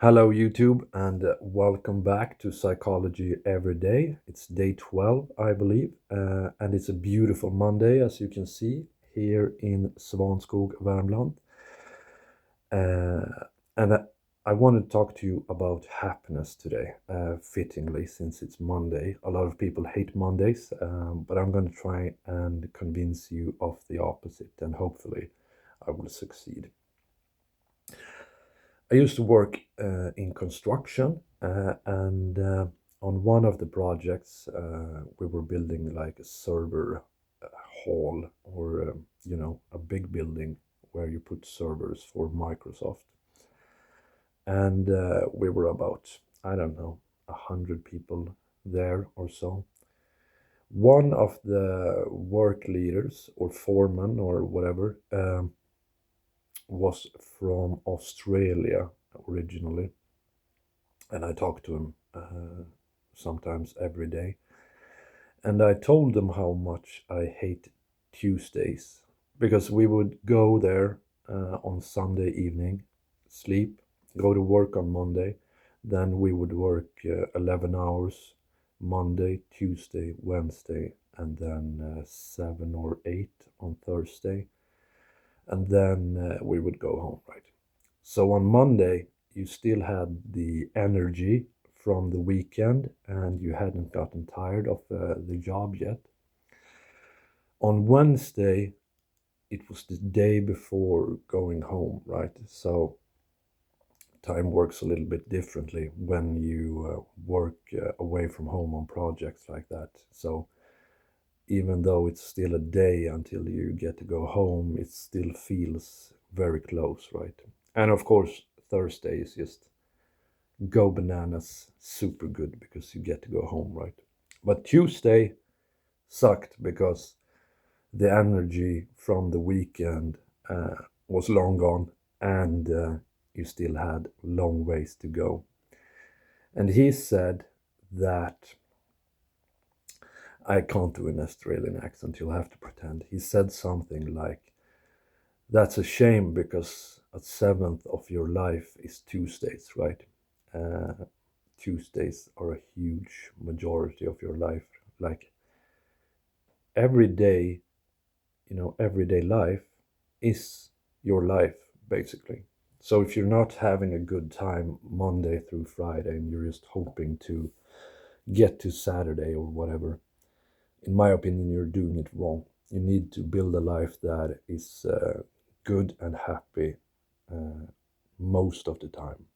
Hello, YouTube, and welcome back to Psychology Every Day. It's day 12, I believe, and it's a beautiful Monday, as you can see, here in Svanskog, Värmland. And I want to talk to you about happiness today, fittingly, since it's Monday. A lot of people hate Mondays, but I'm going to try and convince you of the opposite, and hopefully I will succeed. I used to work in construction, and on one of the projects, we were building like a server hall or, a big building where you put servers for Microsoft. And we were about, I don't know, 100 people there or so. One of the work leaders or foreman or whatever was from Australia originally, and I talked to him sometimes every day. And I told them how much I hate Tuesdays because we would go there on Sunday evening, sleep, go to work on Monday, then we would work 11 hours Monday, Tuesday, Wednesday, and then 7 or 8 on Thursday, and then we would go home, right? So on Monday, you still had the energy from the weekend and you hadn't gotten tired of the job yet. On Wednesday, it was the day before going home, right? So time works a little bit differently when you work away from home on projects like that. So even though it's still a day until you get to go home, it still feels very close, right? And of course, Thursday is just go bananas, super good because you get to go home, right? But Tuesday sucked because the energy from the weekend was long gone, and you still had long ways to go. And he said that I can't do an Australian accent, you'll have to pretend. He said something like, that's a shame because a seventh of your life is Tuesdays, right? Uh, Tuesdays are a huge majority of your life. Like every day, everyday life is your life, basically. So if you're not having a good time Monday through Friday and you're just hoping to get to Saturday or whatever, in my opinion, you're doing it wrong. You need to build a life that is good and happy most of the time.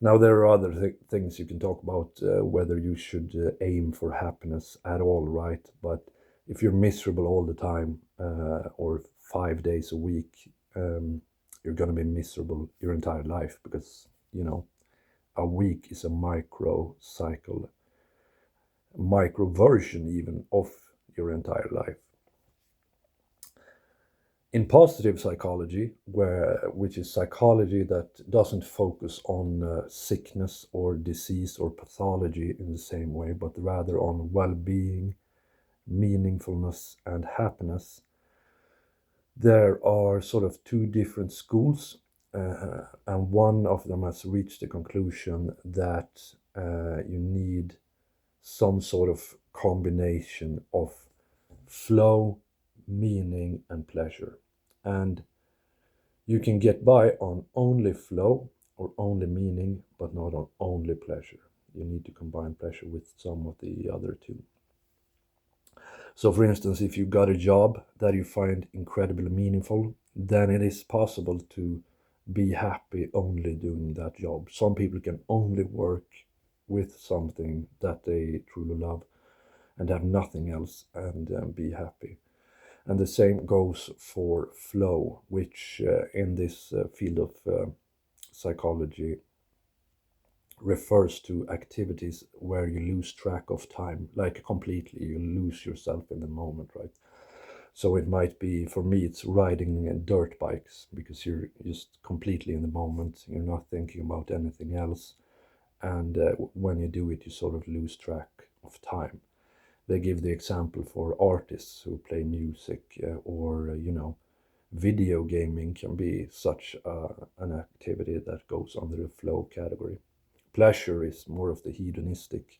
Now, there are other things you can talk about, whether you should aim for happiness at all, right? But if you're miserable all the time, or 5 days a week, you're going to be miserable your entire life because, a week is a micro cycle, micro version even of your entire life. In positive psychology, which is psychology that doesn't focus on sickness or disease or pathology in the same way, but rather on well-being, meaningfulness, and happiness, there are sort of two different schools, and one of them has reached the conclusion that you need some sort of combination of flow, meaning, and pleasure. And you can get by on only flow or only meaning, but not on only pleasure. You need to combine pleasure with some of the other two. So, for instance, if you got a job that you find incredibly meaningful, then it is possible to be happy only doing that job. Some people can only work with something that they truly love and have nothing else and be happy. And the same goes for flow, which in this field of psychology refers to activities where you lose track of time, like completely, you lose yourself in the moment, right? So it might be, for me, it's riding dirt bikes because you're just completely in the moment, you're not thinking about anything else. And when you do it, you sort of lose track of time. They give the example for artists who play music or, video gaming can be such an activity that goes under the flow category. Pleasure is more of the hedonistic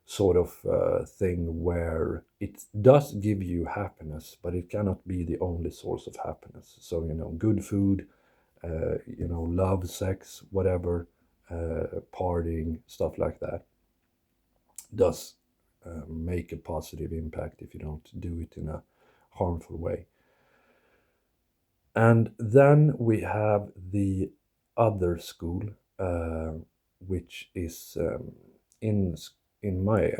sort of thing where it does give you happiness, but it cannot be the only source of happiness. So, good food, love, sex, whatever, partying, stuff like that does make a positive impact if you don't do it in a harmful way. And then we have the other school, which is in my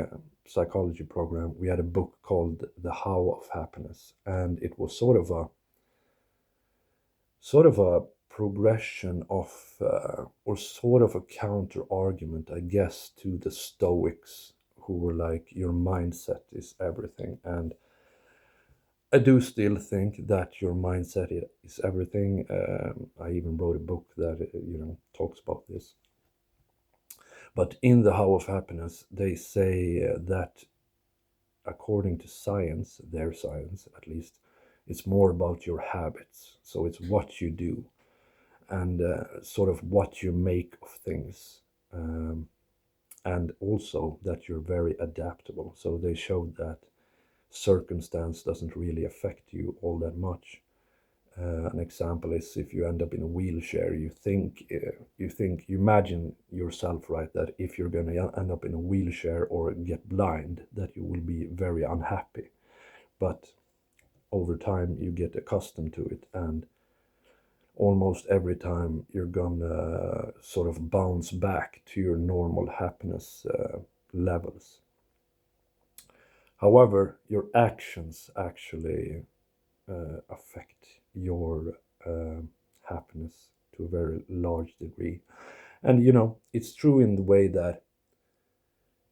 psychology program. We had a book called The How of Happiness, and it was sort of a progression of or sort of a counter argument, I guess, to the Stoics, who were like, your mindset is everything. And I do still think that your mindset is everything. I even wrote a book that talks about this. But in The How of Happiness, they say that according to science, their science at least, it's more about your habits. So it's what you do and sort of what you make of things. And also that you're very adaptable. So they showed that circumstance doesn't really affect you all that much. An example is if you end up in a wheelchair, you imagine yourself, right, that if you're going to end up in a wheelchair or get blind, that you will be very unhappy. But over time, you get accustomed to it, and almost every time you're gonna sort of bounce back to your normal happiness levels. However, your actions actually affect your happiness to a very large degree. And it's true in the way that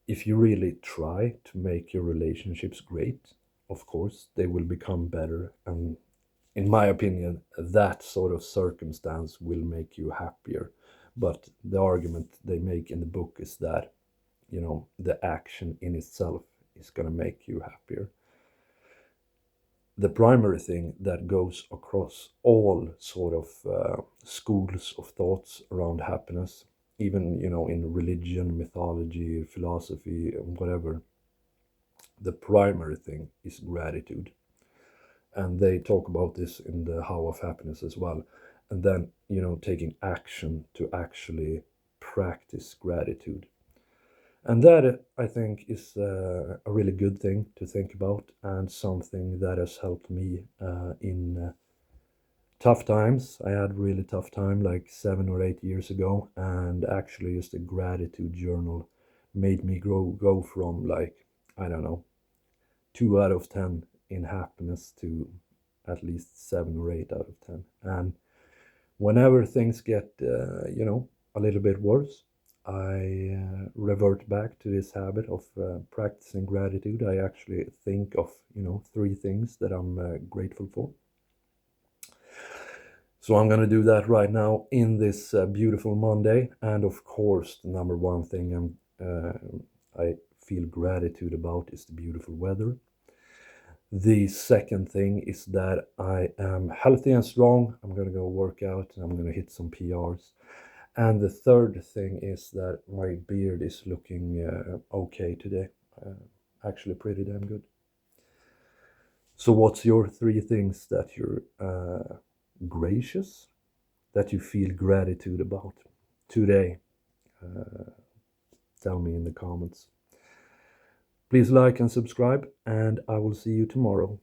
if you really try to make your relationships great, of course they will become better, and in my opinion that sort of circumstance will make you happier. But the argument they make in the book is that the action in itself is going to make you happier. The primary thing that goes across all sort of schools of thoughts around happiness, even in religion, mythology, philosophy, whatever, the primary thing is gratitude. And they talk about this in The How of Happiness as well. And then taking action to actually practice gratitude. And that, I think, is a really good thing to think about, and something that has helped me in tough times. I had a really tough time like 7 or 8 years ago, and actually just a gratitude journal made me go from, like, I don't know, 2 out of 10 in happiness to at least 7 or 8 out of 10. And whenever things get a little bit worse, I revert back to this habit of practicing gratitude. I actually think of 3 things that I'm grateful for. So I'm going to do that right now in this beautiful Monday. And of course, the number one thing I feel gratitude about is the beautiful weather. The second thing is that I am healthy and strong. I'm going to go work out and I'm going to hit some PRs. And the third thing is that my beard is looking okay today. Actually pretty damn good. So what's your 3 things that you're gracious, that you feel gratitude about today? Tell me in the comments. Please like and subscribe, and I will see you tomorrow.